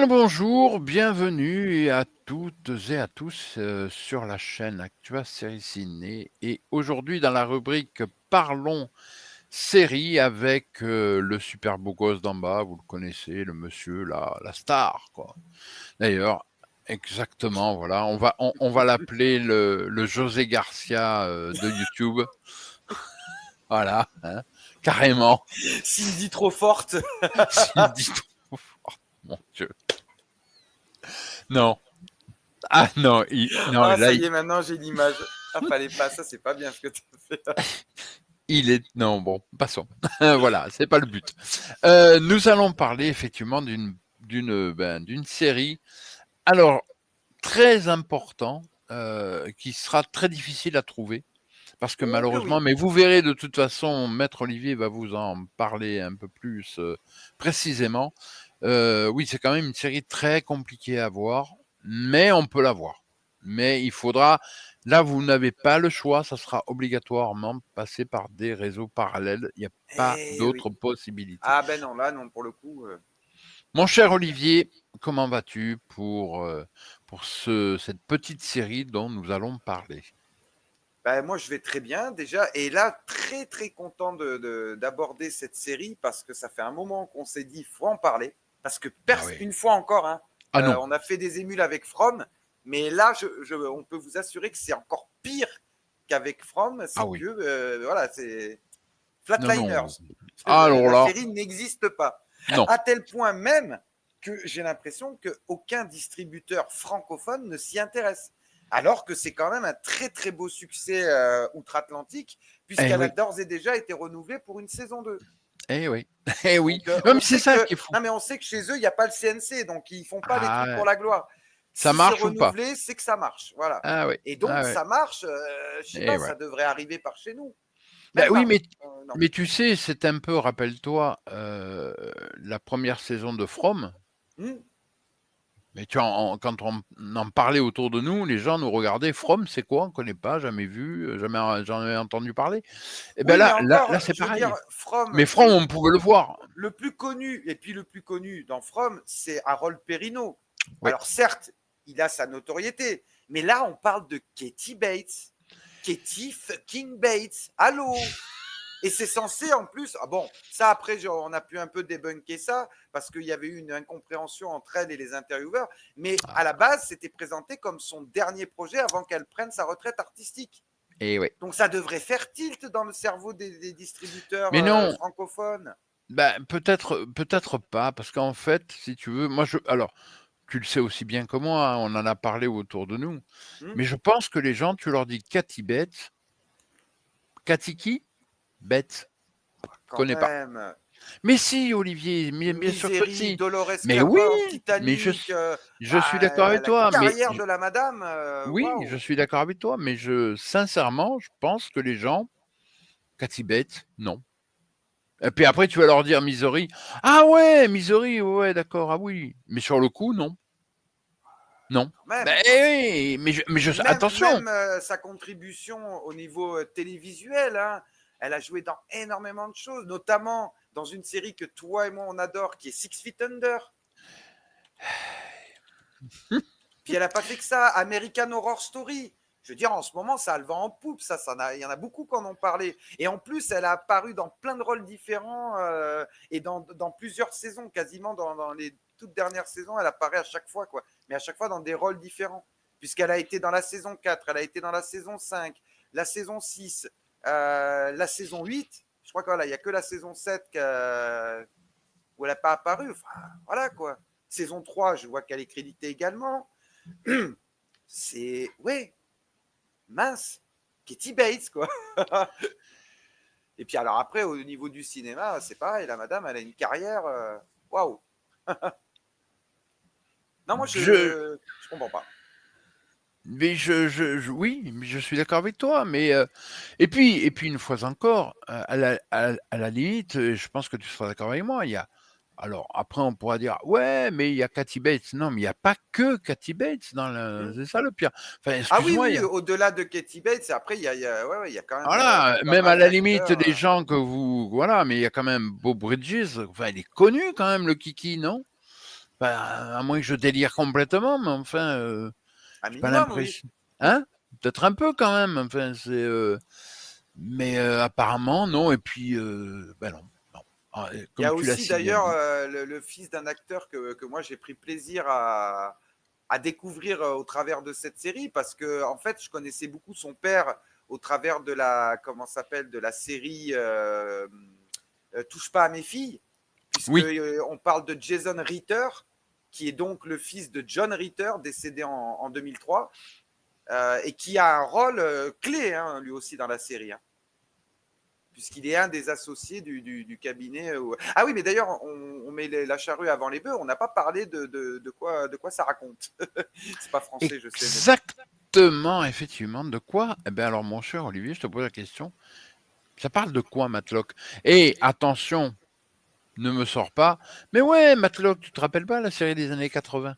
Bien le bonjour, bienvenue à toutes et à tous sur la chaîne Actua Série Ciné. Et aujourd'hui, dans la rubrique Parlons série avec le super beau gosse d'en bas, vous le connaissez, le monsieur, la star, quoi. D'ailleurs, exactement, voilà, on va l'appeler le José Garcia de YouTube. Voilà, hein, carrément. S'il dit trop forte. S'il dit trop fort, mon Dieu. Non. Ah non, non Ah, là, ça y est, maintenant j'ai l'image. Ah, fallait pas, ça c'est pas bien ce que tu as fait. il est... Non, bon, passons. Voilà, c'est pas le but. Nous allons parler effectivement d'une série. Alors, très important, qui sera très difficile à trouver. Parce que Oh que malheureusement, oui. mais vous verrez de toute façon, Maître Olivier va vous en parler un peu plus précisément. Oui, c'est quand même une série très compliquée à voir, mais on peut la voir. Mais il faudra, là vous n'avez pas le choix, ça sera obligatoirement passer par des réseaux parallèles. Il n'y a pas Eh oui. d'autres possibilités. Ah ben non, là non, pour le coup. Mon cher Olivier, comment vas-tu pour cette petite série dont nous allons parler? Ben, moi je vais très bien déjà. Et là, très très content d'aborder cette série parce que ça fait un moment qu'on s'est dit, faut en parler. Parce que Ah oui. une fois encore, hein, Ah non. on a fait des émules avec From. Mais là, on peut vous assurer que c'est encore pire qu'avec From. Ah C'est oui. que, voilà, c'est Non, non. Flatliners. Alors La là, série n'existe pas. non. À tel point même que j'ai l'impression qu'aucun distributeur francophone ne s'y intéresse. Alors que c'est quand même un très très beau succès outre-Atlantique, Eh puisqu'elle a oui. d'ores et déjà été renouvelée pour une saison 2. Eh oui. Eh oui. Donc Non, mais c'est ça qui est fou. non, mais on sait que chez eux, il n'y a pas le CNC, donc ils font pas les trucs Ah, pour la gloire. ça Si c'est marche ou pas? renouvelé, c'est que ça marche. Voilà. Ah oui. Et donc Ah ouais. ça marche, je sais Et pas, ouais. ça devrait arriver par chez nous. Ben Même oui, pas. mais Non. mais tu sais, c'est un peu, rappelle-toi, la première saison de From. Hmm. Mais tu quand on en parlait autour de nous, les gens nous regardaient. From, c'est quoi? On connaît pas, jamais vu, jamais j'en ai entendu parler. Et ben Oui, mais là, encore, c'est je veux dire, pareil. From, Mais From, on pouvait le voir. le plus connu, et puis le plus connu dans From, c'est Harold Perrineau. Oui. Alors certes, il a sa notoriété, mais là, on parle de Katie Bates. Katie fucking Bates. Allô. Et c'est censé en plus. Ah bon, ça après, on a pu un peu débunker ça parce qu'il y avait eu une incompréhension entre elle et les intervieweurs. Mais à la base, c'était présenté comme son dernier projet avant qu'elle prenne sa retraite artistique. Et oui. Donc ça devrait faire tilt dans le cerveau des distributeurs Mais non, francophones. ben peut-être pas, parce qu'en fait, si tu veux, alors, tu le sais aussi bien que moi, hein, on en a parlé autour de nous. Mais je pense que les gens, tu leur dis Cathy Bates, Cathy qui? Bates. Quand Connais pas. même. Mais si, Olivier, bien sûr que Misery, si. Dolores Mais oui, Claiborne, mais Titanic, je suis d'accord avec la toi. Mais carrière de la madame, oui, je waouh. suis d'accord avec toi. Mais sincèrement, je pense que les gens, Cathy Bates, non. Et puis après, tu vas leur dire Misery. Ah ouais, Misery, ouais, d'accord, ah oui. Mais sur le coup, non. Non. Quand même, Ben quoi. oui, Et attention. même sa contribution au niveau télévisuel, hein, elle a joué dans énormément de choses, notamment dans une série que toi et moi on adore, qui est Six Feet Under. Puis elle n'a pas fait que ça, American Horror Story. Je veux dire, en ce moment, ça a le vent en poupe, il y en a beaucoup qui en ont parlé. Et en plus, elle a apparu dans plein de rôles différents et dans plusieurs saisons, quasiment dans les toutes dernières saisons, elle apparaît à chaque fois, quoi. Mais à chaque fois dans des rôles différents. Puisqu'elle a été dans la saison 4, elle a été dans la saison 5, la saison 6, la saison 8. Je crois qu'il n'y a que la saison 7 où elle n'a pas apparu. Enfin, voilà, quoi. Saison 3, je vois qu'elle est créditée également. C'est. Ouais, mince. Katie Bates, quoi. Et puis alors après, au niveau du cinéma, c'est pareil. La madame, elle a une carrière. Waouh. Non, moi, je comprends pas. Mais oui, mais je suis d'accord avec toi. Mais et puis une fois encore, à la limite, je pense que tu seras d'accord avec moi. Alors après, on pourra dire ouais, mais il y a Kathy Bates. Non, mais il n'y a pas que Kathy Bates c'est ça le pire. Enfin, Ah oui, excuse-moi, oui, au-delà de Katie Bates, après, il y a quand même voilà, pas même à mal la limite des d'acteurs. gens que vous, voilà, mais il y a quand même Beau Bridges. Enfin, il est connu quand même le Kiki, non? à moins que je délire complètement, mais enfin, Un j'ai pas minimum, oui. l'impression. Hein? Peut-être un peu quand même. Enfin, mais apparemment non. Et puis, ben non, non. Ah, Il y a comme tu l'as aussi si bien d'ailleurs dit. le fils d'un acteur que moi j'ai pris plaisir à découvrir au travers de cette série parce que en fait je connaissais beaucoup son père au travers de la comment s'appelle de la série Touche pas à mes filles puisque Oui, on parle de Jason Ritter qui est donc le fils de John Ritter décédé en 2003 et qui a un rôle clé hein, lui aussi dans la série. Hein, puisqu'il est un des associés du cabinet. Ah oui, mais d'ailleurs, on met la charrue avant les bœufs. On n'a pas parlé de quoi ça raconte. C'est pas français, je sais, mais bon. exactement, effectivement. De quoi? Eh bien alors, mon cher Olivier, je te pose la question. Ça parle de quoi, Matlock? Et attention, ne me sors pas. Mais ouais, Matlock, tu te rappelles pas la série des années 80?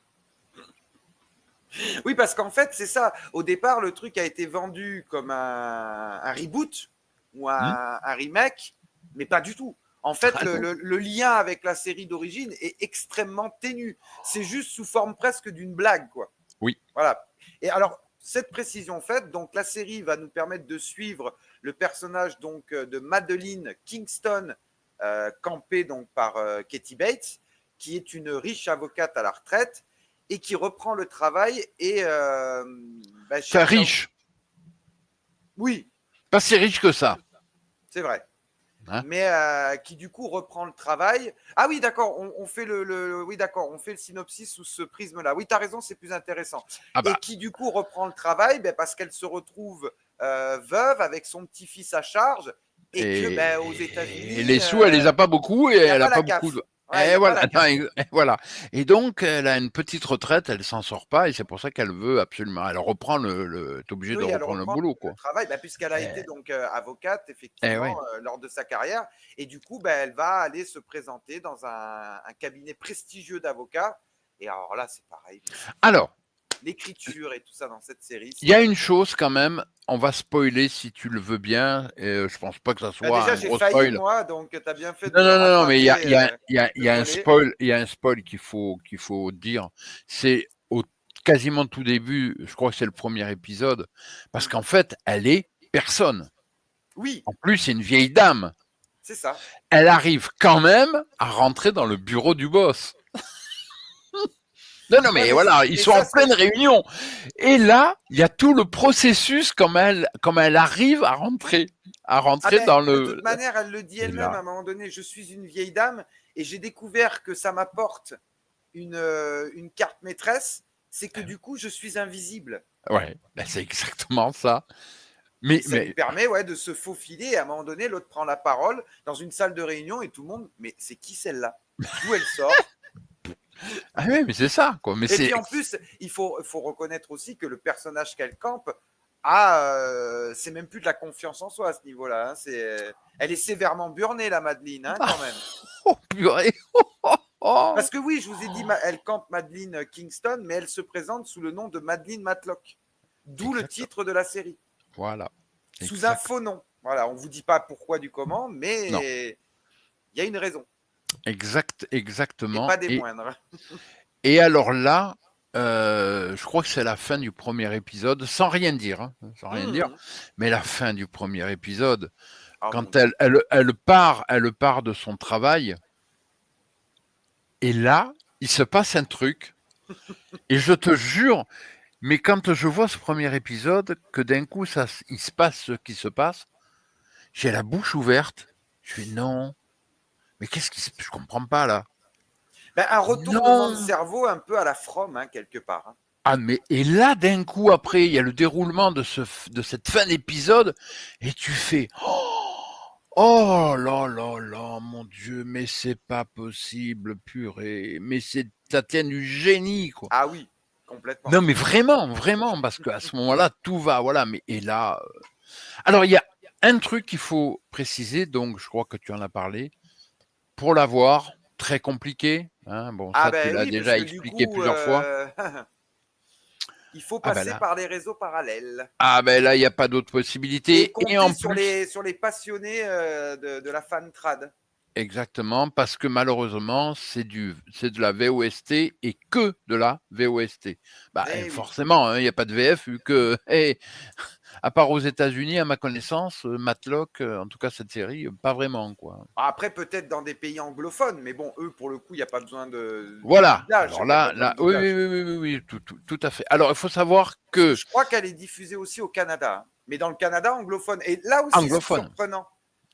Oui, parce qu'en fait, c'est ça. Au départ, le truc a été vendu comme un reboot ou Hmm. un remake, mais pas du tout. En fait, Ah non. le lien avec la série d'origine est extrêmement ténu. C'est juste sous forme presque d'une blague, quoi. Oui. Voilà. Et alors, cette précision faite, donc la série va nous permettre de suivre le personnage donc de Madeline Kingston, campée donc par Katie Bates, qui est une riche avocate à la retraite et qui reprend le travail et Enfin, cherche à... riche. Oui, Pas si riche que ça. c'est vrai. Hein. Mais qui du coup reprend le travail. Ah oui, d'accord, on fait oui, d'accord, on fait le synopsis sous ce prisme-là. Oui, tu as raison, c'est plus intéressant. Ah Et bah. qui du coup reprend le travail parce qu'elle se retrouve veuve avec son petit-fils à charge et que aux Et États-Unis, les sous, elle les a pas beaucoup et il n'y a elle a pas la pas beaucoup CAF. de. Ouais, il Et n'y a pas voilà, la non, CAF. et voilà. Et donc, elle a une petite retraite, elle s'en sort pas, et c'est pour ça qu'elle veut absolument. Elle reprend t'es obligé de Oui, elle reprendre le reprend boulot, le quoi. travail puisqu'elle a Eh, été donc avocate ouais. effectivement lors de sa carrière et du coup elle va aller se présenter dans un cabinet prestigieux d'avocats et alors là c'est pareil, mais c'est Alors, l'écriture et tout ça dans cette série, il y a c'est une chose quand même, on va spoiler si tu le veux bien, et je pense pas que ça soit déjà un j'ai gros failli spoil. moi donc tu as bien fait de Non, me non, non, non, mais rattraper il le y a un volet. spoil, il y a un spoil qu'il faut dire. C'est quasiment tout début, je crois que c'est le premier épisode, parce Mm. qu'en fait, elle est personne. Oui, En plus, c'est une vieille dame. c'est ça. Elle arrive quand même à rentrer dans le bureau du boss. Non, non, Ouais, mais voilà, ils mais sont en ça pleine réunion. Et là, il y a tout le processus comme elle arrive à ah rentrer dans de toute le. manière elle le dit Et elle-même là, à un moment donné, je suis une vieille dame et j'ai découvert que ça m'apporte une carte maîtresse, c'est que du coup je suis invisible. ouais, ben c'est exactement ça. Mais, Et ça lui mais permet de se faufiler et à un moment donné, l'autre prend la parole dans une salle de réunion et tout le monde, mais c'est qui celle-là? D'où elle sort? ah oui, mais c'est ça, quoi. Mais Et c'est puis en plus, faut reconnaître aussi que le personnage qu'elle campe c'est même plus de la confiance en soi à ce niveau-là. Hein. Elle est sévèrement burnée, la Madeleine, hein, quand même. oh purée. Oh. Parce que oui, je vous ai dit, elle campe Madeleine Kingston, mais elle se présente sous le nom de Madeleine Matlock. D'où le Exact. titre de la série. Voilà. Sous un Exact. faux nom. Voilà, on ne vous dit pas pourquoi du comment, Non. mais il y a une raison. Et Exactement. pas des moindres. Et alors là, je crois que c'est la fin du premier épisode, sans rien dire, hein, sans rien dire, Mmh. mais la fin du premier épisode, Oh mon quand Dieu. elle part de son travail, et là, il se passe un truc, et je te jure, mais quand je vois ce premier épisode, que d'un coup, il se passe ce qui se passe, j'ai la bouche ouverte, je fais non, mais je comprends pas là. Un retournement de Non. cerveau un peu à la From, hein, quelque part. Hein. Ah mais et là d'un coup après il y a le déroulement de cette fin d'épisode et tu fais oh là là là mon Dieu mais c'est pas possible purée mais ça tient du génie quoi. Ah oui, complètement. Non mais vraiment parce qu'à ce moment-là tout va voilà mais et là alors il y a un truc qu'il faut préciser donc je crois que tu en as parlé pour l'avoir très compliqué hein, bon Ah ça tu ben l'as oui, parce déjà que du expliqué coup, plusieurs fois. il faut Ah ben passer là par les réseaux parallèles. ah ben là il n'y a pas d'autre Et possibilité et compter en sur plus sur les passionnés de la fan trad. Exactement, parce que malheureusement, c'est de la VOST et que de la VOST. Bah, Eh oui. forcément, hein, il y a pas de VF vu que à part aux États-Unis, à ma connaissance, Matlock, en tout cas cette série, pas vraiment, quoi. Après, peut-être dans des pays anglophones, mais bon, eux, pour le coup, il n'y a pas besoin de Voilà, doublage. alors Il n'y a pas là besoin de oui, oui, doublage. oui, oui, oui, oui, tout à fait. Alors il faut savoir que Je crois qu'elle est diffusée aussi au Canada, hein, mais dans le Canada anglophone. Et là aussi, c'est anglophone, surprenant,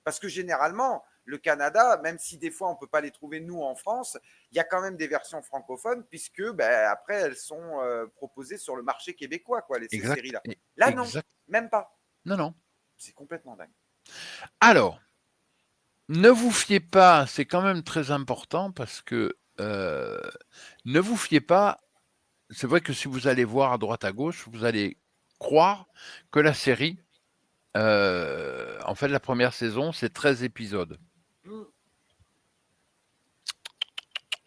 parce que généralement, le Canada, même si des fois on ne peut pas les trouver nous en France, il y a quand même des versions francophones, puisque ben, après, elles sont proposées sur le marché québécois, quoi, ces exact séries-là. e Là, non, exact même pas. non, non. C'est complètement dingue. Alors, ne vous fiez pas, c'est quand même très important parce que, ne vous fiez pas. C'est vrai que si vous allez voir à droite à gauche, vous allez croire que la série, en fait, la première saison, c'est 13 épisodes. Mm.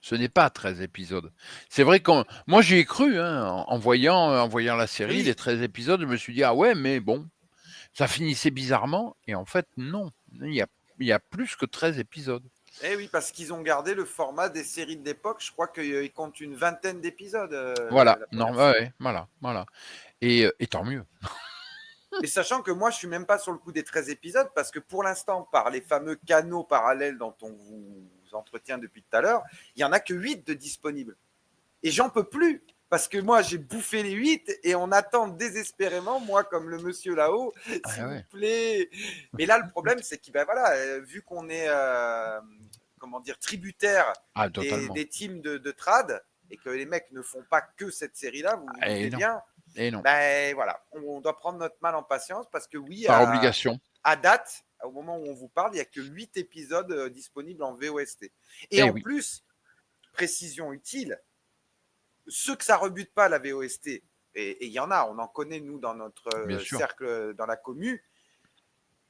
Ce n'est pas 13 épisodes. C'est vrai que moi, j'y ai cru, hein, en voyant la série, les Oui, 13 épisodes, je me suis dit: «Ah ouais, mais bon, ça finissait bizarrement» et en fait, non. Il y a plus que 13 épisodes. eh oui, parce qu'ils ont gardé le format des séries de l'époque. Je crois qu'ils comptent une vingtaine d'épisodes, Voilà, la non, première ouais, saison. ouais, voilà et tant mieux. Mais sachant que moi, je suis même pas sur le coup des 13 épisodes, parce que pour l'instant, par les fameux canaux parallèles dont on vous entretient depuis tout à l'heure, il n'y en a que 8 de disponibles. Et j'en peux plus, parce que moi, j'ai bouffé les 8 et on attend désespérément, moi, comme le monsieur là-haut, Ah s'il vous ouais. plaît. Mais là, le problème, c'est que, ben voilà, vu qu'on est, comment dire, tributaire Ah totalement. des teams de trad, et que les mecs ne font pas que cette série-là, vous vous Et doutez non, bien, et non. ben voilà, on doit prendre notre mal en patience, parce que oui, Par obligation. à date, au moment où on vous parle, il n'y a que 8 épisodes disponibles en VOST. Et Eh en oui, plus, précision utile, ceux que ça rebute pas la VOST, et il y en a, on en connaît nous dans notre bien sûr. cercle, dans la commu,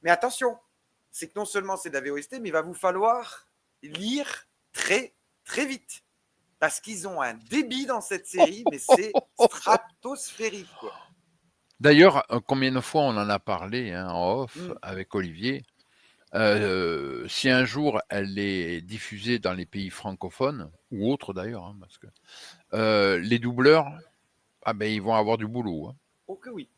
mais attention, c'est que non seulement c'est de la VOST, mais il va vous falloir lire très très vite. Parce qu'ils ont un débit dans cette série, mais c'est stratosphérique, quoi. D'ailleurs, combien de fois on en a parlé, hein, en off Mm. avec Olivier, si un jour elle est diffusée dans les pays francophones ou autres d'ailleurs, hein, parce que, les doubleurs, ah ben, ils vont avoir du boulot, hein. Oh que oui.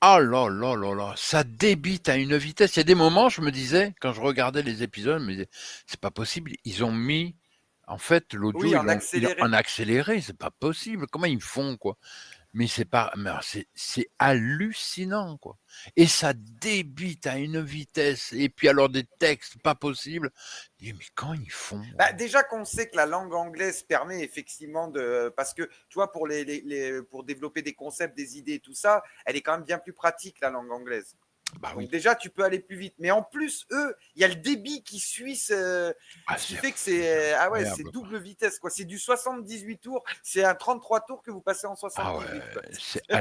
Ah là là là là, ça débite à une vitesse. Il y a des moments, je me disais, quand je regardais les épisodes, je me disais: «C'est pas possible, ils ont mis en fait, l'audio, Oui, en ils l'ont en accéléré. accéléré, c'est pas possible. Comment ils font, quoi?» Mais c'est pas mais alors c'est hallucinant, quoi et ça débite à une vitesse et puis alors des textes pas possibles. Je dis: «Mais quand ils font?» Bah, déjà qu'on sait que la langue anglaise permet effectivement de, parce que tu vois, pour pour développer des concepts, des idées, tout ça, elle est quand même bien plus pratique, la langue anglaise. Bah Donc oui. déjà, tu peux aller plus vite. Mais en plus, eux, il y a le débit qui suit Ah ce qui c'est fait que c'est, ah ouais, c'est incroyable, quoi. double vitesse, quoi. C'est du 78 tours, c'est un 33 tours que vous passez en Ah 78, ouais, quoi. c'est Tu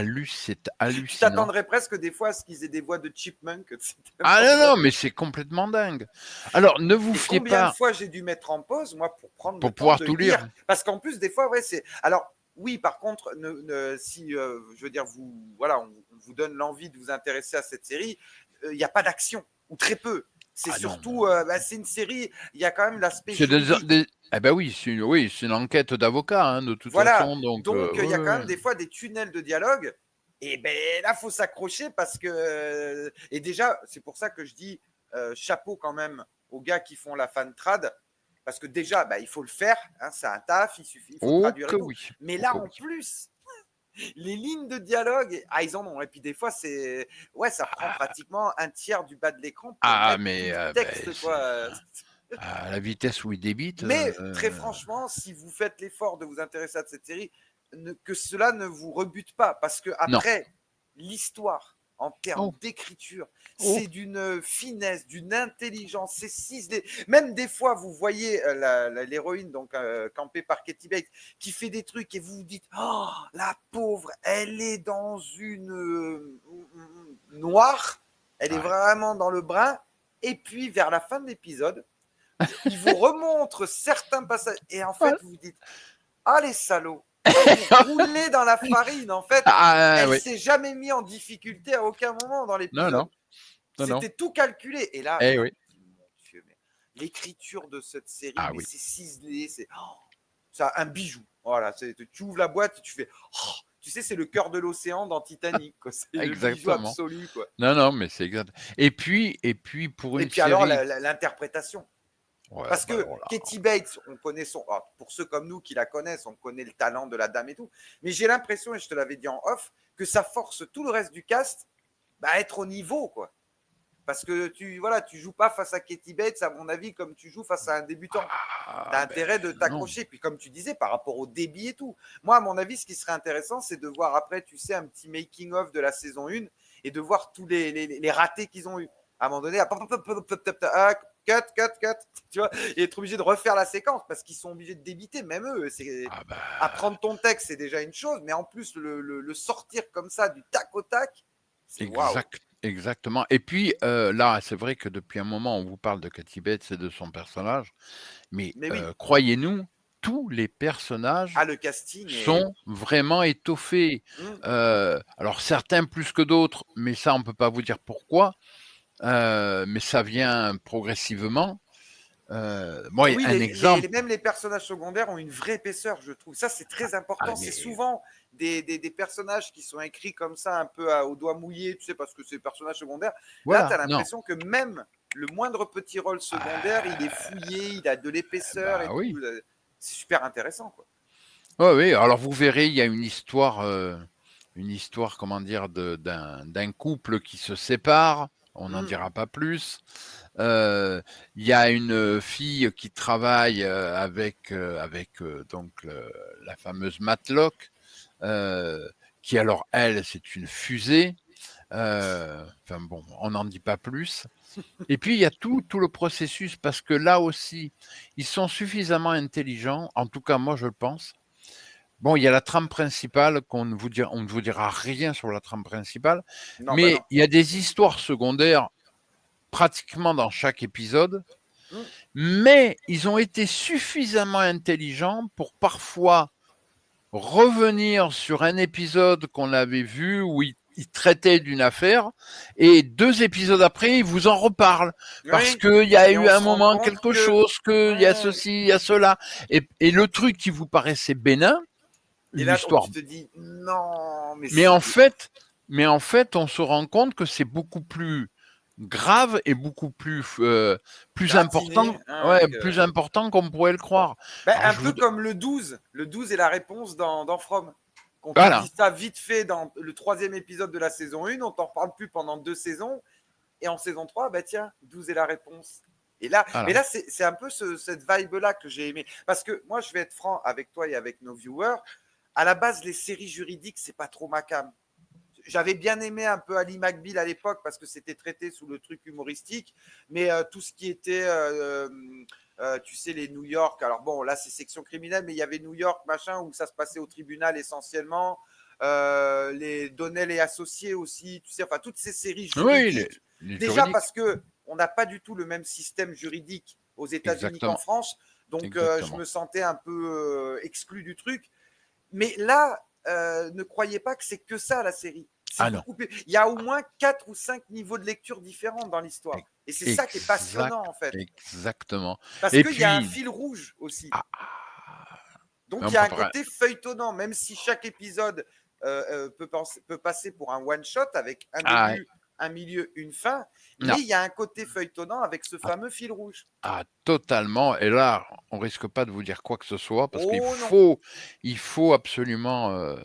hallucinant. t'attendrais presque des fois à ce qu'ils aient des voix de chipmunk. Ah non, non, mais c'est complètement dingue. Alors ne vous Et fiez combien de pas fois j'ai dû mettre en pause, moi, pour prendre le pour temps pouvoir de tout lire. lire. Parce qu'en plus, des fois, ouais, c'est. Alors, oui, par contre, si, je veux dire, voilà, on vous donne l'envie de vous intéresser à cette série, il n'y a pas d'action, ou très peu. C'est Ah non, surtout, bah, c'est une série, il y a quand même l'aspect c'est juridique. eh bah oui, c'est une enquête d'avocat, hein, de toute Voilà. façon donc Donc, il y a ouais, quand ouais. même des fois des tunnels de dialogue. Et ben là, faut s'accrocher, parce que. Et déjà, c'est pour ça que je dis chapeau quand même aux gars qui font la fan trad. Parce que déjà, bah, il faut le faire, hein, c'est un taf, il faut Oh traduire que et tout. oui, Mais oh là, que en oui. plus, les lignes de dialogue, ah, ils en ont. Et puis des fois, ouais, ça prend pratiquement un tiers du bas de l'écran pour Ah mettre tout mais le beh, texte, c'est quoi. à la vitesse où il débite, Mais très franchement, si vous faites l'effort de vous intéresser à cette série, que cela ne vous rebute pas, parce que non. après, l'histoire en termes Oh, d'écriture, oh, c'est d'une finesse, d'une intelligence, c'est ciselé. Même des fois, vous voyez l'héroïne, donc campée par Katie Bates, qui fait des trucs et vous vous dites, oh, la pauvre, elle est dans une noire, elle est ouais. vraiment dans le brun. Et puis vers la fin de l'épisode, il vous remontre certains passages et en fait vous vous dites, ah les salauds, ah ils m'ont roulé dans la farine. En fait, Ah elle oui. s'est jamais mis en difficulté à aucun moment dans Non, non, l'épisode. non, non. C'était tout calculé. Et là, Eh oui. mon Dieu, mais l'écriture de cette série, Ah mais oui, c'est ciselé, c'est ça, un bijou. Voilà, tu ouvres la boîte et tu fais, tu sais, c'est le cœur de l'océan dans Titanic, quoi. C'est le bijou exactement. absolu, quoi. Non, non, mais c'est exact. Et puis pour Et une puis alors, série, l'interprétation. ouais, Parce bah que alors là, Katie Bates, on connaît son. Alors, pour ceux comme nous qui la connaissent, on connaît le talent de la dame et tout. Mais j'ai l'impression, et je te l'avais dit en off, que ça force tout le reste du cast à être au niveau, quoi. Parce que tu joues pas face à Katie Bates, à mon avis, comme tu joues face à un débutant. Tu as ah ben intérêt de non. t'accrocher. Puis comme tu disais, par rapport au débit et tout. Moi, à mon avis, ce qui serait intéressant, c'est de voir après, tu sais, un petit making-of de la saison 1 et de voir tous les ratés qu'ils ont eu. À un moment donné, cut, cut, cut, tu vois, et être obligé de refaire la séquence parce qu'ils sont obligés de débiter, même eux. Ah bah Apprendre ton texte, c'est déjà une chose, mais en plus, le sortir comme ça, du tac au tac, c'est waouh. exactement. Et puis là, c'est vrai que depuis un moment, on vous parle de Kathy Bates et de son personnage, mais Mais oui, croyez-nous, tous les personnages le casting est. sont vraiment étoffés. Alors certains plus que d'autres, mais ça, on peut pas vous dire pourquoi. Mais ça vient progressivement. Moi, Oui, un exemple. même les personnages secondaires ont une vraie épaisseur, je trouve. Ça, c'est très Ah, important. C'est mais souvent des personnages qui sont écrits comme ça, un peu au doigt mouillé, tu sais, parce que c'est des personnages secondaires. Là, tu voilà, as non. l'impression que même le moindre petit rôle secondaire, il est fouillé, il a de l'épaisseur et Bah tout. oui. C'est super intéressant, quoi. Ouais, oui. Alors vous verrez, il y a une histoire, comment dire, d'un couple qui se sépare. On n'en dira pas plus. Il y a une fille qui travaille avec donc la fameuse Matlock, qui alors elle, c'est une fusée. Enfin bon, on n'en dit pas plus. Et puis il y a tout le processus parce que là aussi, ils sont suffisamment intelligents. En tout cas, moi je le pense. Bon, il y a la trame principale on ne vous dira rien sur la trame principale, Non, bah non. mais il y a des histoires secondaires pratiquement dans chaque épisode. Mais ils ont été suffisamment intelligents pour parfois revenir sur un épisode qu'on avait vu où ils traitaient d'une affaire et 2 épisodes après, ils vous en reparlent parce Oui, qu'il y a et eu on un se rend moment compte quelque que. chose, qu'il y a Ouais. ceci, il y a cela. Et le truc qui vous paraissait bénin, Et une là, histoire. tu te dis, non, mais Mais en c'était. fait, on se rend compte que c'est beaucoup plus grave et beaucoup plus Gratiné, important, hein, ouais, plus important qu'on pourrait le croire. ben, Alors un je vous peu comme le 12. Le 12 est la réponse dans From. Qu'on te voilà, dit ça vite fait dans le troisième épisode de la saison 1, on t'en reparle plus pendant 2 saisons. Et en saison 3, bah tiens, 12 est la réponse. Et là, mais voilà. là, c'est un peu cette vibe-là que j'ai aimé. Parce que moi, je vais être franc avec toi et avec nos viewers. À la base, les séries juridiques, c'est pas trop ma came. J'avais bien aimé un peu Ali McBeal à l'époque parce que c'était traité sous le truc humoristique, mais tout ce qui était, tu sais, les New York, alors bon, là c'est section criminelle, mais il y avait New York, machin, où ça se passait au tribunal essentiellement, les Donnell et Associés aussi, tu sais, enfin toutes ces séries Oui, juridiques, les déjà juridiques, parce que on n'a pas du tout le même système juridique aux États-Unis qu'en exactement, France, donc je exactement. me sentais un peu exclu du truc. Mais là, ne croyez pas que c'est que ça la série. C'est Ah non, beaucoup plus. Il y a au moins 4 ou 5 niveaux de lecture différents dans l'histoire. Et c'est ça qui est exact, passionnant en fait. exactement. Parce Et qu'il y a un puis, fil rouge aussi. ah, Donc on il y a peut un pas, côté feuilletonnant, même si chaque épisode peut passer pour un one-shot avec un ah, début, un milieu, une fin. non, Mais il y a un côté feuilletonnant avec ce fameux fil rouge. totalement. Et là, on risque pas de vous dire quoi que ce soit parce qu'il Oh non, faut, absolument, la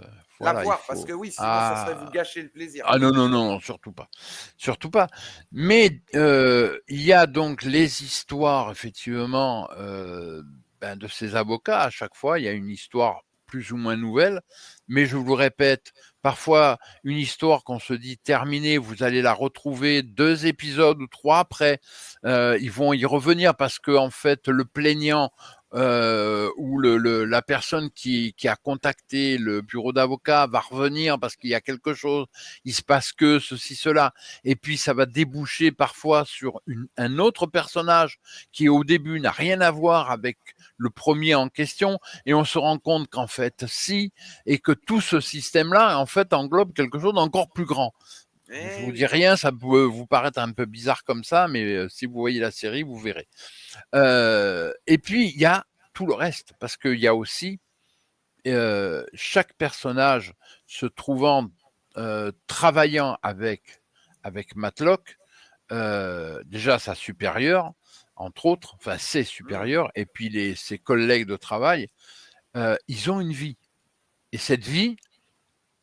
voilà, il voir, parce faut. que oui, sinon ça serait vous gâcher le plaisir. Ah non, non, non, surtout pas. Surtout pas. Mais il y a donc les histoires, effectivement, de ces avocats. À chaque fois, il y a une histoire plus ou moins nouvelle. Mais je vous le répète, parfois, une histoire qu'on se dit terminée, vous allez la retrouver 2 épisodes ou 3 après. Ils vont y revenir parce que, en fait, le plaignant ou la personne qui a contacté le bureau d'avocat va revenir parce qu'il y a quelque chose, il se passe que ceci, cela. Et puis ça va déboucher parfois sur un autre personnage qui au début n'a rien à voir avec le premier en question. Et on se rend compte qu'en fait, si, et que tout ce système-là, en fait, englobe quelque chose d'encore plus grand. Je Eh vous dis oui. rien, ça peut vous paraître un peu bizarre comme ça, mais si vous voyez la série, vous verrez. Et puis il y a tout le reste, parce qu'il y a aussi chaque personnage se trouvant travaillant avec Matlock, déjà sa supérieure, entre autres, enfin ses Mmh. supérieurs, et puis ses collègues de travail, ils ont une vie. Et cette vie,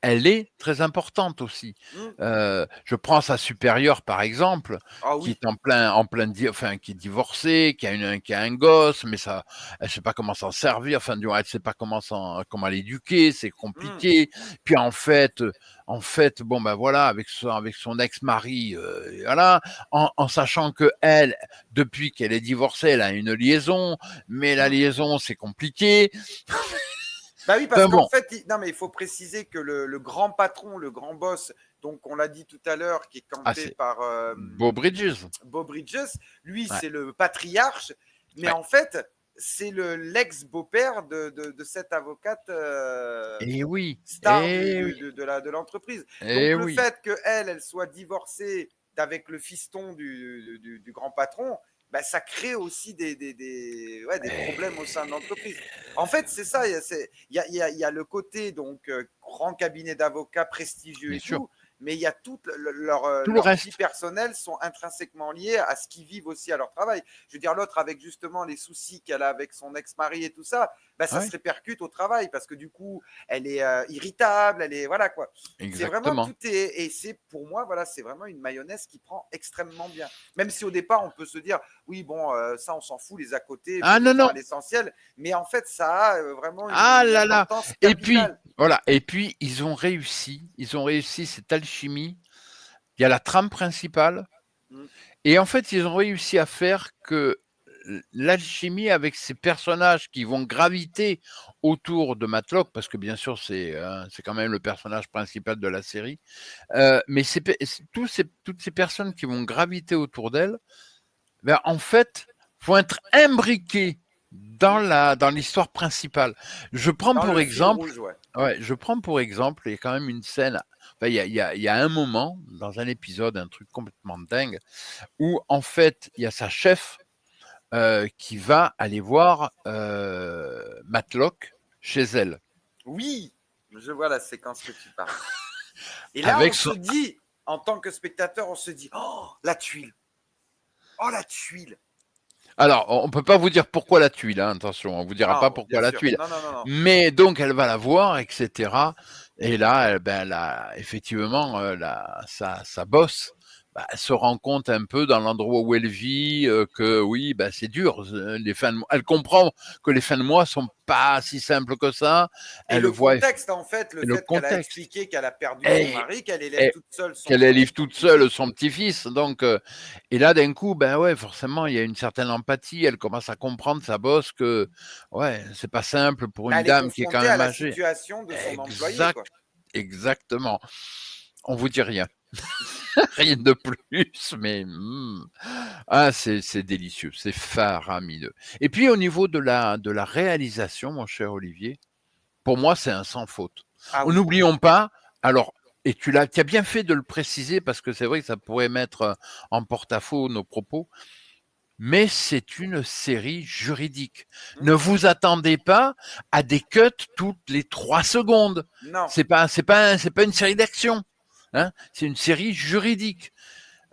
elle est très importante aussi. Mmh. Je prends sa supérieure par exemple, Ah qui oui. est enfin qui est divorcée, qui a un gosse, mais ça, elle sait pas comment s'en servir. Enfin, du moins, elle sait pas comment l'éduquer, c'est Mmh. compliqué. Puis en fait, bon ben voilà, avec son ex-mari, voilà, en sachant que elle, depuis qu'elle est divorcée, elle a une liaison, mais la Mmh. liaison c'est compliqué. Bah oui, parce Enfin qu'en bon, fait, non, mais il faut préciser que le grand patron, le grand boss, donc on l'a dit tout à l'heure, qui est ah campé c'est par Beau Bridges. Bob Bridges, lui, Ouais, c'est le patriarche, mais ouais. en fait, c'est l'ex-beau-père de cette avocate Et oui, star et oui, de l'entreprise. et Donc le oui. fait qu'elle soit divorcée avec le fiston du grand patron, bah, ça crée aussi ouais, des problèmes au sein de l'entreprise. En fait, c'est ça, il y a le côté donc grand cabinet d'avocats prestigieux Bien et sûr. tout, mais il y a toute Tout le leur vie reste. personnelle sont intrinsèquement liées à ce qu'ils vivent aussi à leur travail. Je veux dire, l'autre avec justement les soucis qu'elle a avec son ex-mari et tout ça, bah, ça se Ouais, répercute au travail parce que du coup, elle est irritable, elle est voilà quoi. C'est vraiment exactement. tout est et c'est pour moi voilà, c'est vraiment une mayonnaise qui prend extrêmement bien. Même si au départ on peut se dire oui bon ça on s'en fout les à côté, Ah non, venons-en à non. l'essentiel, mais en fait ça a vraiment Ah une là là. importance Et puis, capitale. voilà. Et puis, ils ont réussi cette alchimie. Il y a la trame principale. Mm. Et en fait, ils ont réussi à faire que l'alchimie avec ces personnages qui vont graviter autour de Matlock, parce que bien sûr, c'est quand même le personnage principal de la série, mais toutes ces personnes qui vont graviter autour d'elle, ben, en fait, vont être imbriquées Mm. dans l'histoire principale. Je prends Dans pour le fil exemple, rouge, ouais. ouais, je prends pour exemple, il y a quand même une scène, enfin, il y a un moment dans un épisode, un truc complètement dingue, où en fait, il y a sa chef qui va aller voir Matlock chez elle. Oui, je vois la séquence que tu parles. Et là, on Avec se son... dit, en tant que spectateur, on se dit, oh, la tuile. Oh, la tuile. Alors, on peut pas vous dire pourquoi la tuile, hein, attention, on vous dira pas Non, bien pourquoi la sûr. tuile. Non, non, non, non. Mais donc, elle va la voir, etc. Et là, effectivement, sa boss, bah, elle se rend compte un peu dans l'endroit où elle vit que oui, bah, c'est dur. Les fins de mois. Elle comprend que les fins de mois sont pas si simples que ça. Et Elle le voit contexte, en fait, le le fait qu'elle a contexte. expliqué qu'elle a perdu son Et, mari, qu'elle élève et toute seule qu'elle élève son toute seule petit-fils. son petit-fils. Donc, et là, d'un coup, ben ouais, forcément, il y a une certaine empathie. Elle commence à comprendre sa bosse que, ouais, c'est pas simple pour Bah, une elle est dame qui est quand confrontée à même la âgée. situation de son employé, Exact, quoi. exactement. On vous dit rien. Rien de plus, mais ah, c'est délicieux, c'est faramineux. Et puis au niveau de la réalisation, mon cher Olivier, pour moi, c'est un sans faute. Ah oui. N'oublions pas, alors, et tu as bien fait de le préciser parce que c'est vrai que ça pourrait mettre en porte-à-faux nos propos, mais c'est une série juridique. Hmm. Ne vous attendez pas à des cuts toutes les 3 secondes. Non. C'est pas une série d'action. Hein, c'est une série juridique.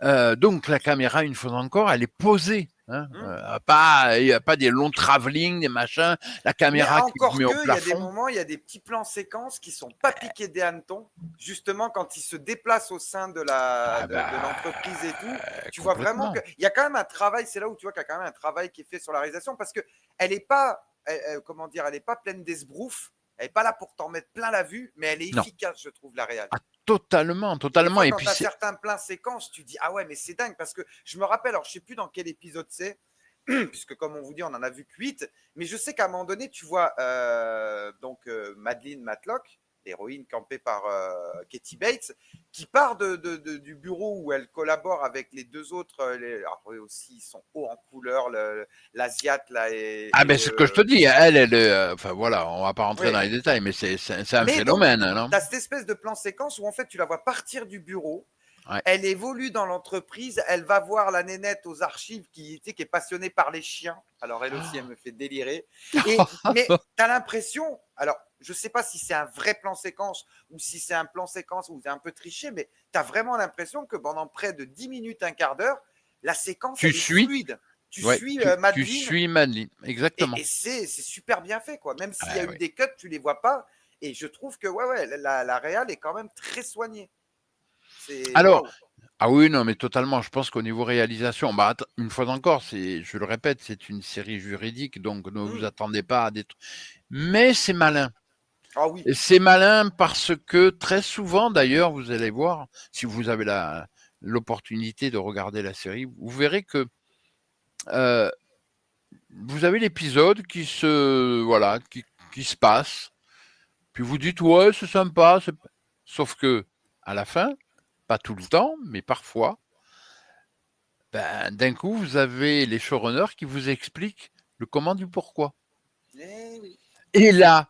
Donc la caméra, une fois encore, elle est posée. Hein, Hmm. il n'y a pas des longs travelling, des machins. La Mais caméra qui encore met au que, il y a des plafond. moments, il y a des petits plans séquences qui sont pas piqués des hannetons, justement quand ils se déplacent au sein Ah de l'entreprise et tout. Tu vois vraiment complètement. qu'il y a quand même un travail, c'est là où tu vois qu'il y a quand même un travail qui est fait sur la réalisation parce que elle est pas, comment dire, elle est pas pleine d'esbroufs, elle est pas là pour t'en mettre plein la vue, mais elle est Non. efficace, je trouve, la réal. Ah, totalement, Et des totalement. fois, Et quand puis tu as c'est. certains plans séquences, tu dis ah ouais, mais c'est dingue parce que je me rappelle, alors je sais plus dans quel épisode c'est, puisque comme on vous dit, on en a vu que 8, mais je sais qu'à un moment donné, tu vois donc Madeleine Matlock, l'héroïne campée par Katie Bates, qui part du bureau où elle collabore avec les deux autres, alors eux aussi, ils sont hauts en couleur, l'Asiate là Ah ben c'est ce que je te dis. Elle est, enfin voilà, on va pas rentrer dans oui. les détails, mais c'est un Mais donc, phénomène, non? tu as cette espèce de plan séquence où en fait, tu la vois partir du bureau, Ouais. Elle évolue dans l'entreprise, elle va voir la nénette aux archives qui est passionnée par les chiens. Alors elle aussi, elle me fait délirer. Mais tu as l'impression, alors je ne sais pas si c'est un vrai plan séquence ou si c'est un plan séquence où c'est un peu triché, mais tu as vraiment l'impression que pendant près de 10 minutes, un quart d'heure, la séquence, Tu elle est suis, fluide. Tu ouais, suis tu Madeleine suis Madeleine, exactement. et c'est super bien fait, quoi. Même s'il y a Ouais, eu ouais. des cuts, tu les vois pas. Et je trouve que ouais, la réal est quand même très soignée. C'est Alors, waouh. ah oui, non, mais totalement. Je pense qu'au niveau réalisation, bah, une fois encore, je le répète, c'est une série juridique, donc ne vous attendez pas à des trucs. Mais c'est malin. Ah oui. Et c'est malin parce que très souvent, d'ailleurs, vous allez voir, si vous avez l'opportunité de regarder la série, vous verrez que euh, vous avez l'épisode qui se passe, puis vous dites ouais, c'est sympa, sauf que à la fin, pas tout le temps, mais parfois, ben, d'un coup, vous avez les showrunners qui vous expliquent le comment du pourquoi. Eh oui. Et là,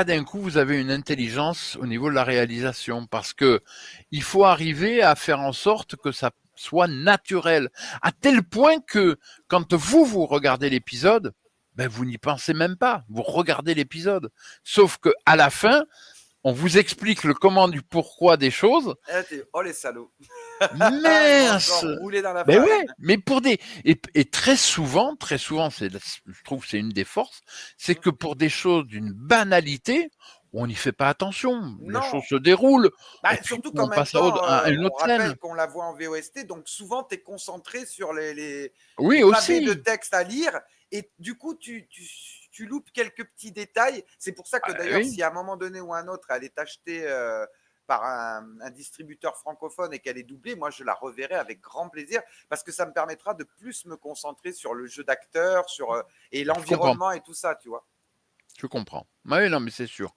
d'un coup, vous avez une intelligence au niveau de la réalisation parce que il faut arriver à faire en sorte que ça soit naturel, à tel point que quand vous regardez l'épisode, ben vous n'y pensez même pas, vous regardez l'épisode. Sauf que à la fin, on vous explique le comment du pourquoi des choses. Oh les salauds. Ils m'ont Mince. encore roulé dans la Ben farine. ouais, mais et très souvent, je trouve que c'est une des forces, c'est que pour des choses d'une banalité, on n'y fait pas attention. La chose Non. se déroule et puis Surtout qu'en on même passe temps, à une on autre scène. rappelle qu'on la voit en VOST, donc souvent tu es concentré sur les Oui pavés de aussi. texte à lire et du coup tu loupes quelques petits détails. C'est pour ça que Ah, d'ailleurs, oui. si à un moment donné ou un autre elle est achetée par un distributeur francophone et qu'elle est doublée, moi je la reverrai avec grand plaisir parce que ça me permettra de plus me concentrer sur le jeu d'acteur, et Je comprends. l'environnement et tout ça, tu vois. Je comprends. Oui, non, mais c'est sûr.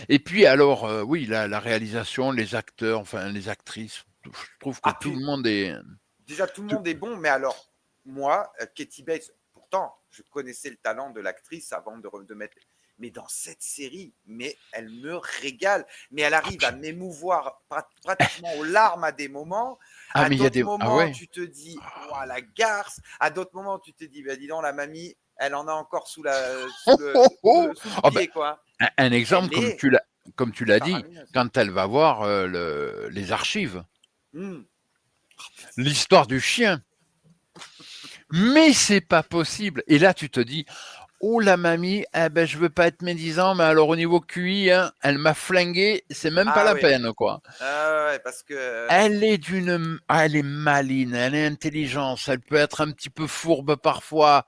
Et puis alors, oui, la réalisation, les acteurs, enfin les actrices, je trouve que tout le Puis monde est. déjà, tout le monde est bon, mais alors, moi, Katie Bates, pourtant, je connaissais le talent de l'actrice avant de mettre. Mais dans cette série, mais elle me régale. Mais elle arrive à m'émouvoir pratiquement aux larmes à des moments. Ah À mais il y a d'autres des. Ah moments, ouais. tu te dis, ouah, la garce. À d'autres moments, tu te dis, bah, dis donc, la mamie, elle en a encore sous, la, sous, Oh, le, oh, sous, oh. le, sous le Ah ben, pied, quoi. un exemple Elle est comme tu l'as dit, faramineuse. quand elle va voir les archives, Mmh. l'histoire du chien. Mais c'est pas possible. Et là, tu te dis, oh la mamie, eh ben je veux pas être médisant, mais alors au niveau QI, hein, elle m'a flingué, c'est même pas Ah la oui, peine, quoi. ouais, parce que. Elle est maline, elle est intelligente, elle peut être un petit peu fourbe parfois,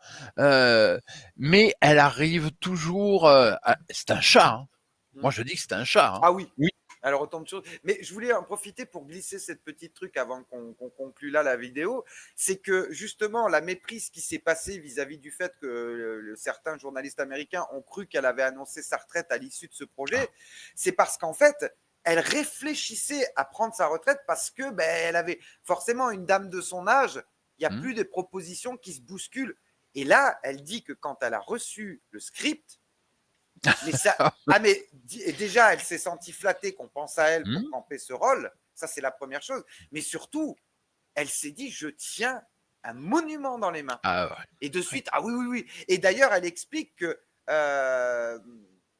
mais elle arrive toujours. C'est un chat. Hein. Mmh. Moi, je dis que c'est un chat. Hein. Ah oui. Oui. Alors autant de choses. Mais je voulais en profiter pour glisser cette petite truc avant qu'on conclue là la vidéo. C'est que justement la méprise qui s'est passée vis-à-vis du fait que certains journalistes américains ont cru qu'elle avait annoncé sa retraite à l'issue de ce Ah. projet, c'est parce qu'en fait elle réfléchissait à prendre sa retraite parce que elle avait forcément une dame de son âge. Il n'y a Hmm. plus de propositions qui se bousculent. Et là, elle dit que quand elle a reçu le script, mais ça, mais déjà, elle s'est sentie flattée qu'on pense à elle pour Hmm. camper ce rôle. Ça, c'est la première chose. Mais surtout, elle s'est dit, je tiens un monument dans les mains. Ah ouais. Et de suite, ah oui, oui, oui. Et d'ailleurs, elle explique que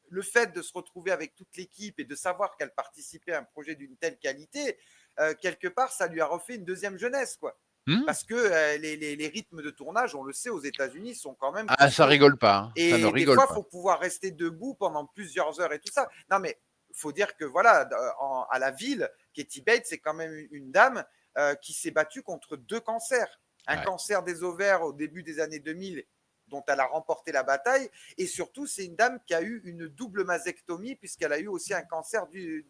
le fait de se retrouver avec toute l'équipe et de savoir qu'elle participait à un projet d'une telle qualité, quelque part, ça lui a refait une deuxième jeunesse, quoi. Hmm. Parce que les rythmes de tournage, on le sait, aux États-Unis, sont quand même Ah, ça costauds. rigole pas. Hein. Ça ne Et des rigole fois, il pas. faut pouvoir rester debout pendant plusieurs heures et tout ça. Non, mais il faut dire que voilà, à la ville, Katie Bates, c'est quand même une dame qui s'est battue contre 2 cancers. Un Ouais. cancer des ovaires au début des années 2000, dont elle a remporté la bataille. Et surtout, c'est une dame qui a eu une double mastectomie, puisqu'elle a eu aussi un cancer des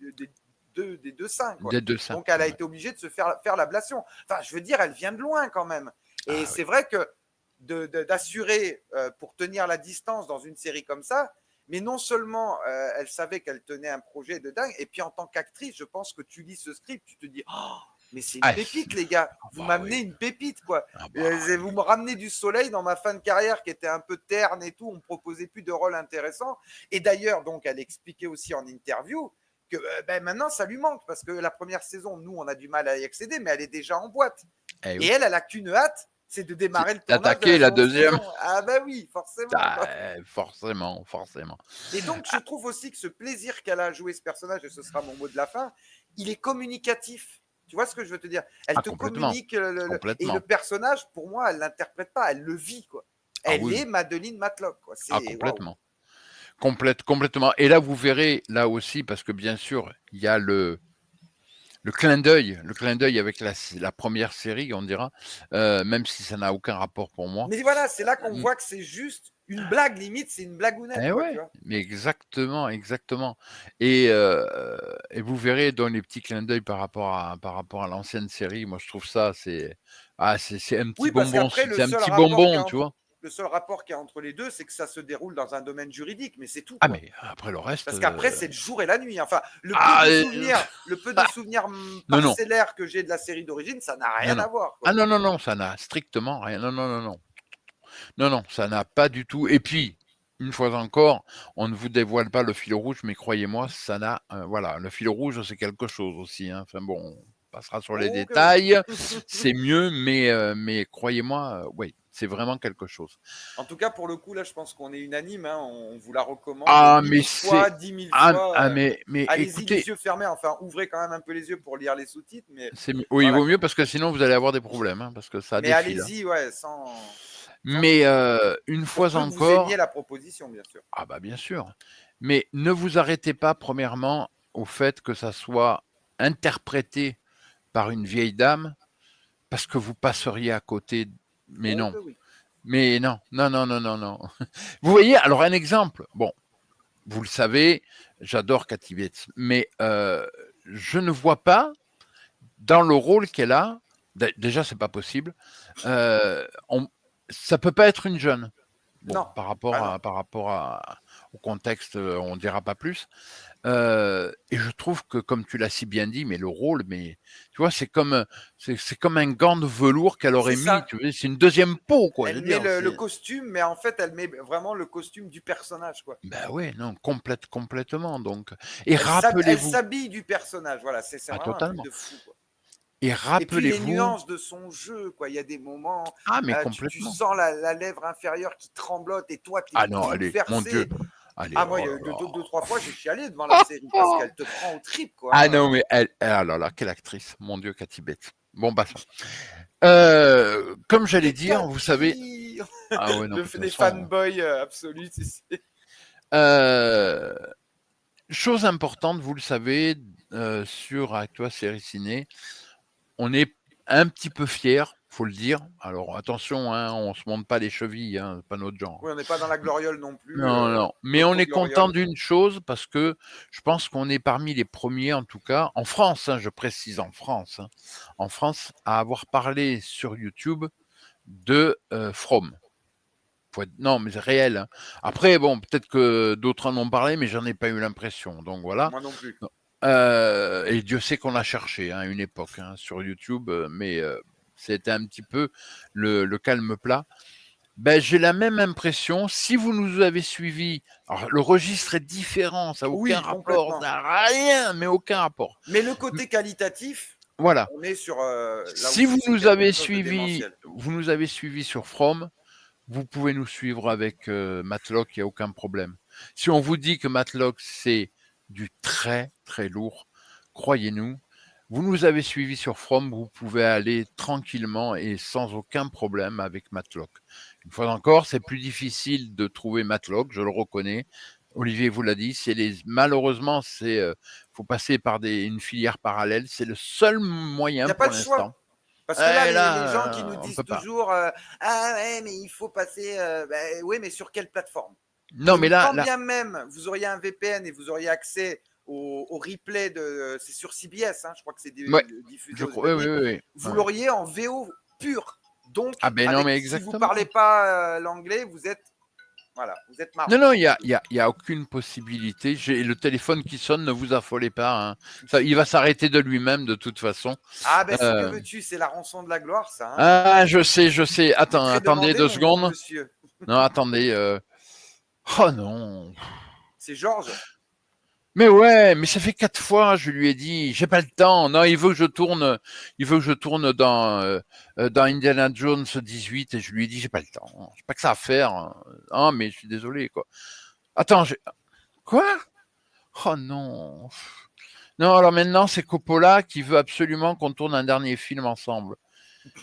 deux seins. Quoi. Des deux seins. Donc, elle a Ouais. été obligée de se faire l'ablation. Enfin, je veux dire, elle vient de loin quand même. Et Ah, c'est oui. vrai que d'assurer pour tenir la distance dans une série comme ça, mais non seulement elle savait qu'elle tenait un projet de dingue, et puis en tant qu'actrice, je pense que tu lis ce script, tu te dis, oh, mais c'est une Ah, pépite, les gars. ah Vous bah m'amenez oui. une pépite, quoi. Ah bah oui. Vous me ramenez du soleil dans ma fin de carrière qui était un peu terne et tout. On me proposait plus de rôles intéressants. Et d'ailleurs, donc, elle expliquait aussi en interview que maintenant, ça lui manque parce que la première saison, nous, on a du mal à y accéder, mais elle est déjà en boîte. Eh Et oui. elle a qu'une hâte, c'est de démarrer le tournage de D'attaquer la la seconde deuxième. saison. Ah bah oui, forcément. Forcément, forcément. Et donc, je trouve aussi que ce plaisir qu'elle a à jouer ce personnage, et ce sera mon mot de la fin, il est communicatif. Tu vois ce que je veux te dire? Elle te Complètement. communique et le Complètement. personnage, pour moi, elle l'interprète pas, elle le vit, quoi. Elle oui. est Madeline Matlock, quoi. C'est waouh. Complètement. Complètement. Et là, vous verrez, là aussi, parce que bien sûr, il y a le clin d'œil avec la première série, on dira, même si ça n'a aucun rapport pour moi. Mais voilà, c'est là qu'on voit que c'est juste une blague, limite, c'est une blagounette, Eh quoi, ouais, tu vois. mais exactement. Et vous verrez dans les petits clins d'œil par rapport à l'ancienne série, moi je trouve ça, c'est un petit Oui, parce bonbon, qu'après, c'est un petit bonbon, tu vois. le seul rapport qu'il y a entre les deux, c'est que ça se déroule dans un domaine juridique, mais c'est tout, Ah quoi. mais après le reste. Parce qu'après, c'est le jour et la nuit. Enfin, le peu de souvenirs Non, non. parcellaires que j'ai de la série d'origine, ça n'a rien à voir, quoi. Ah non, ça n'a strictement rien. Non. Non, ça n'a pas du tout. Et puis, une fois encore, on ne vous dévoile pas le fil rouge, mais croyez-moi, ça n'a. Voilà, le fil rouge, c'est quelque chose aussi. Hein. Enfin bon, on passera sur les détails. C'est mieux, mais croyez-moi, oui, c'est vraiment quelque chose. En tout cas, pour le coup, là, je pense qu'on est unanime. Hein. On vous la recommande 10 fois, 10 000 fois. mais allez-y, écoutez, les yeux fermés. Enfin, ouvrez quand même un peu les yeux pour lire les sous-titres. Mais oui, voilà. il vaut mieux parce que sinon vous allez avoir des problèmes, hein, parce que ça mais défile. allez-y, ouais, sans. Mais une fois encore. Vous aimiez la proposition, bien sûr. Ah bah bien sûr. Mais ne vous arrêtez pas, premièrement, au fait que ça soit interprété par une vieille dame, parce que vous passeriez à côté. Mais non. Oui. Mais non. Vous voyez, alors un exemple. Bon, vous le savez, j'adore Kathy Bates, mais je ne vois pas dans le rôle qu'elle a. Déjà, c'est pas possible. Ça peut pas être une jeune. Bon, non. Par rapport au contexte, on ne dira pas plus. Et je trouve que, comme tu l'as si bien dit, mais le rôle, mais tu vois, c'est comme un gant de velours qu'elle aurait mis. Tu vois, c'est une deuxième peau, quoi. Elle met le costume, mais en fait, elle met vraiment le costume du personnage, quoi. Ben ouais, non, complètement. Donc, et rappelez-vous, elle rappelez-vous. s'habille du personnage, voilà, c'est vraiment Totalement. un truc de fou, quoi. Et rappelez-vous. Et puis les nuances de son jeu, quoi. Il y a des moments, mais tu sens la lèvre inférieure qui tremblote et toi, tu es allez, mon Dieu. Allez, moi, il y a eu deux, trois fois, j'ai chialé devant la série parce qu'elle te prend au trip, quoi. Ah non, mais alors là, quelle actrice, mon Dieu, Kathy Bates. Bon, bah ça. Comme j'allais dire, vous savez. Ah ouais, non, les fanboys absolus, tu sais. Chose importante, vous le savez, sur Actua Série Ciné, on est un petit peu fiers, faut le dire. Alors attention, hein, on se monte pas les chevilles, hein, pas notre genre. Oui, on n'est pas dans la gloriole non plus. Non. Mais on est content d'une chose parce que je pense qu'on est parmi les premiers, en tout cas, en France, hein, je précise en France, à avoir parlé sur YouTube de From. Non, mais c'est réel. Hein. Après, bon, peut-être que d'autres en ont parlé, mais j'en ai pas eu l'impression. Donc voilà. Moi non plus. Et Dieu sait qu'on l'a cherché à une époque sur YouTube, mais c'était un petit peu le calme plat. Ben, j'ai la même impression. Si vous nous avez suivis, alors le registre est différent, ça n'a aucun rapport, ça n'a rien, mais aucun rapport. Mais le côté qualitatif, voilà. On est sur. Si vous nous avez suivis sur From, vous pouvez nous suivre avec Matlock, il n'y a aucun problème. Si on vous dit que Matlock, c'est du très, très lourd, croyez-nous, vous nous avez suivis sur From, vous pouvez aller tranquillement et sans aucun problème avec Matlock. Une fois encore, c'est plus difficile de trouver Matlock, je le reconnais. Olivier vous l'a dit, malheureusement, faut passer par une filière parallèle. C'est le seul moyen pour l'instant. Parce que là, les gens qui nous disent toujours ah ouais, mais il faut passer. Oui, mais sur quelle plateforme? Non, mais là, quand bien même vous auriez un VPN et vous auriez accès au replay c'est sur CBS, hein, je crois que c'est diffusé aux États-Unis. Vous l'auriez en VO pur. Donc, si vous ne parlez pas l'anglais, vous êtes marre. Non, il y a aucune possibilité. J'ai le téléphone qui sonne, ne vous affolez pas. Hein. Il va s'arrêter de lui-même de toute façon. Ah ben, que veux-tu, c'est la rançon de la gloire, ça. Hein. Ah, je sais. Attendez 2 secondes. Non, attendez. Oh non. C'est Georges. Mais ouais, mais ça fait 4 fois, je lui ai dit, j'ai pas le temps. Non, il veut que je tourne dans Indiana Jones 18 et je lui ai dit, j'ai pas le temps. J'ai pas que ça à faire. Ah, mais je suis désolé, quoi. Attends, quoi? Oh non. Non, alors maintenant, c'est Coppola qui veut absolument qu'on tourne un dernier film ensemble.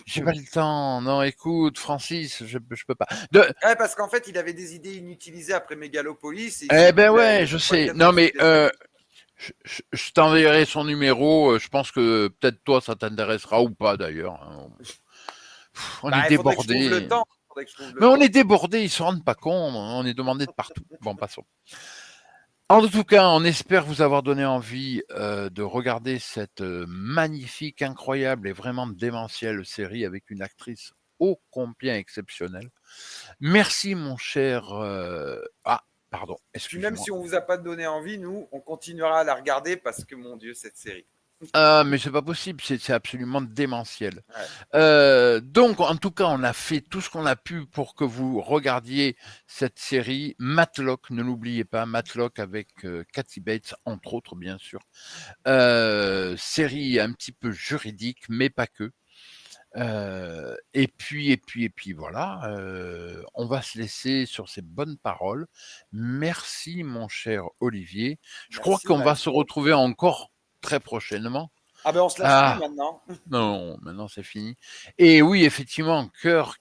J'ai pas le temps. Non, écoute, Francis, je peux pas. Ouais, parce qu'en fait, il avait des idées inutilisées après Megalopolis et il s'est Eh dit, ben bah, ouais, il je faut sais. bien Non, peut-être se mais laisser. je t'enverrai son numéro. Je pense que peut-être toi, ça t'intéressera ou pas d'ailleurs, hein. On est Bah, il faudrait que je trouve le débordés. temps. Faudrait que je trouve Mais le on est temps. débordés, ils se rendent pas compte. On est demandé de partout. Bon, passons. En tout cas, on espère vous avoir donné envie de regarder cette magnifique, incroyable et vraiment démentielle série avec une actrice ô combien exceptionnelle. Merci, mon cher. Ah, pardon, Puis même excuse-moi. si on vous a pas donné envie, nous, on continuera à la regarder parce que, mon Dieu, cette série. Ah, mais c'est pas possible, c'est absolument démentiel. Ouais. Donc, en tout cas, on a fait tout ce qu'on a pu pour que vous regardiez cette série. Matlock, ne l'oubliez pas, Matlock avec Kathy Bates, entre autres, bien sûr. Série un petit peu juridique, mais pas que. Et puis, voilà, on va se laisser sur ces bonnes paroles. Merci, mon cher Olivier. Je crois Merci, qu'on va se maestro. retrouver encore très prochainement. Ah ben, on se lâche plus Ah, maintenant. non, maintenant c'est fini. Et oui, effectivement, cœur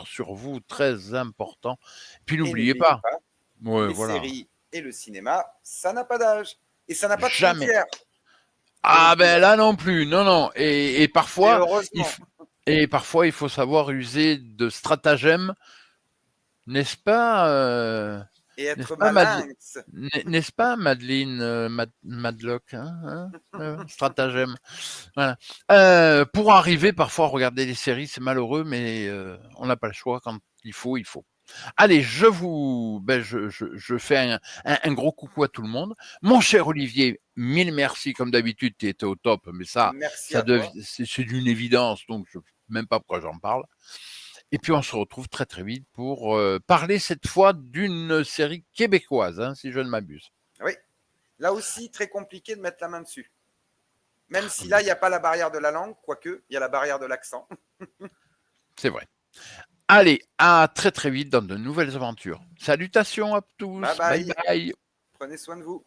sur vous, très important. Puis Et n'oubliez n'oubliez pas, pas, ouais, les voilà, séries et le cinéma, ça n'a pas d'âge. Et ça n'a pas de jamais. frontières. Ah Donc, ben là non plus, non, non. Et et parfois, il, heureusement. f- et parfois, il faut savoir user de stratagèmes, n'est-ce pas, Et n'est-ce être pas, malinx. n'est-ce pas, Madeleine Madlock, stratagème. Voilà. Pour arriver parfois à regarder les séries, c'est malheureux, mais on n'a pas le choix. Quand il faut, il faut. Allez, je fais un gros coucou à tout le monde. Mon cher Olivier, mille merci comme d'habitude, tu étais au top, mais Merci à toi. c'est d'une évidence, donc je ne sais même pas pourquoi j'en parle. Et puis on se retrouve très très vite pour parler cette fois d'une série québécoise, hein, si je ne m'abuse. Oui. Là aussi, très compliqué de mettre la main dessus. Même si là, il n'y a pas la barrière de la langue, quoique, il y a la barrière de l'accent. C'est vrai. Allez, à très très vite dans de nouvelles aventures. Salutations à Bye tous. Bye bye. bye. Prenez soin de vous.